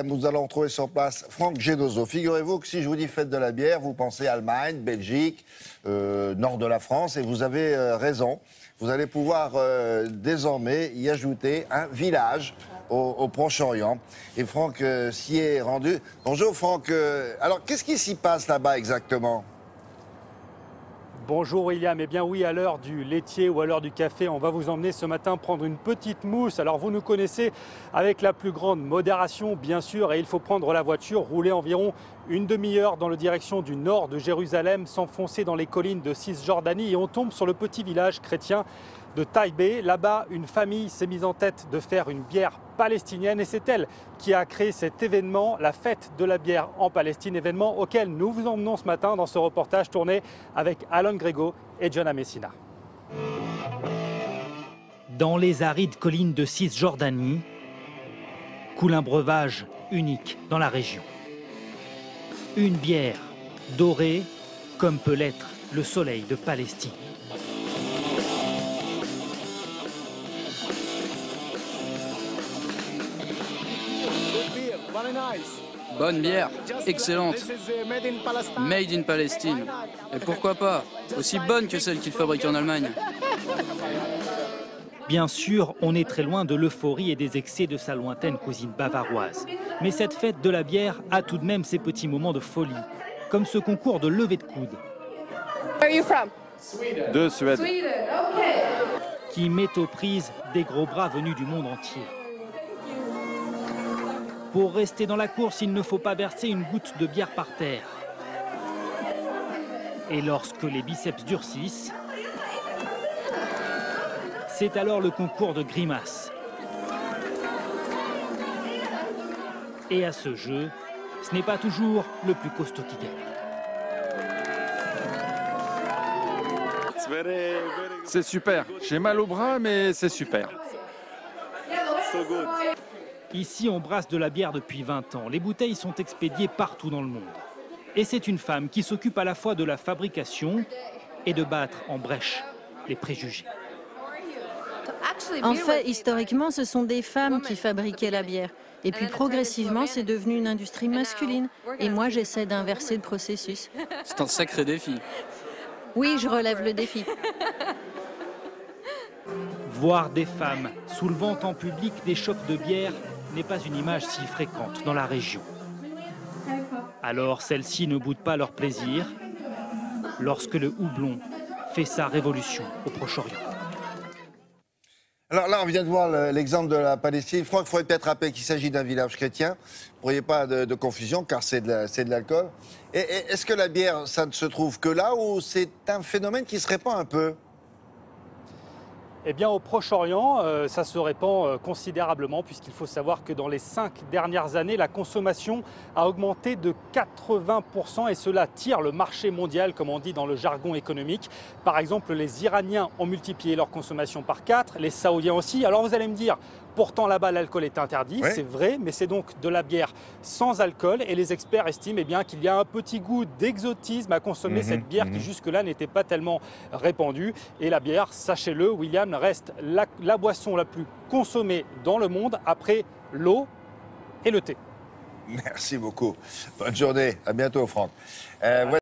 Nous allons retrouver sur place Franck Gedozo. Figurez-vous que si je vous dis fête de la bière, vous pensez Allemagne, Belgique, nord de la France, et vous avez raison. Vous allez pouvoir désormais y ajouter un village au Proche-Orient. Et Franck s'y est rendu. Bonjour Franck. Alors, qu'est-ce qui s'y passe là-bas exactement ? Bonjour William, eh bien oui, à l'heure du laitier ou à l'heure du café, on va vous emmener ce matin prendre une petite mousse. Alors vous nous connaissez avec la plus grande modération bien sûr, et il faut prendre la voiture, rouler environ une demi-heure dans la direction du nord de Jérusalem, s'enfoncer dans les collines de Cisjordanie et on tombe sur le petit village chrétien de Taïbé. Là-bas, une famille s'est mise en tête de faire une bière palestinienne et c'est elle qui a créé cet événement, la fête de la bière en Palestine, événement auquel nous vous emmenons ce matin dans ce reportage tourné avec Alon Grego et Jonah Messina. Dans les arides collines de Cisjordanie, coule un breuvage unique dans la région. Une bière dorée comme peut l'être le soleil de Palestine. Bonne bière, excellente. Made in Palestine. Et pourquoi pas, aussi bonne que celle qu'ils fabriquent en Allemagne. Bien sûr, on est très loin de l'euphorie et des excès de sa lointaine cousine bavaroise. Mais cette fête de la bière a tout de même ses petits moments de folie, comme ce concours de levée de coude. De Suède. Qui met aux prises des gros bras venus du monde entier. Pour rester dans la course, il ne faut pas verser une goutte de bière par terre. Et lorsque les biceps durcissent, c'est alors le concours de grimaces. Et à ce jeu, ce n'est pas toujours le plus costaud qui gagne. C'est super. J'ai mal au bras, mais c'est super. Ici, on brasse de la bière depuis 20 ans. Les bouteilles sont expédiées partout dans le monde. Et c'est une femme qui s'occupe à la fois de la fabrication et de battre en brèche les préjugés. En fait, historiquement, ce sont des femmes qui fabriquaient la bière. Et puis progressivement, c'est devenu une industrie masculine. Et moi, j'essaie d'inverser le processus. C'est un sacré défi. Oui, je relève le défi. Voir des femmes soulevant en public des chocs de bière n'est pas une image si fréquente dans la région. Alors celles-ci ne boudent pas leur plaisir lorsque le houblon fait sa révolution au Proche-Orient. Alors là, on vient de voir l'exemple de la Palestine. Franck, il faudrait peut-être rappeler qu'il s'agit d'un village chrétien. Pour qu'il n'y ait pas de confusion, car c'est de l'alcool. Et est-ce que la bière, ça ne se trouve que là, ou c'est un phénomène qui se répand un peu ? Eh bien, au Proche-Orient, ça se répand considérablement puisqu'il faut savoir que dans les 5 dernières années, la consommation a augmenté de 80% et cela tire le marché mondial, comme on dit dans le jargon économique. Par exemple, les Iraniens ont multiplié leur consommation par 4, les Saoudiens aussi. Alors vous allez me dire, pourtant là-bas l'alcool est interdit, ouais. C'est vrai, mais c'est donc de la bière sans alcool et les experts estiment bien qu'il y a un petit goût d'exotisme à consommer cette bière qui jusque-là n'était pas tellement répandue. Et la bière, sachez-le, William, reste la boisson la plus consommée dans le monde après l'eau et le thé. Merci beaucoup. Bonne journée. À bientôt, Franck.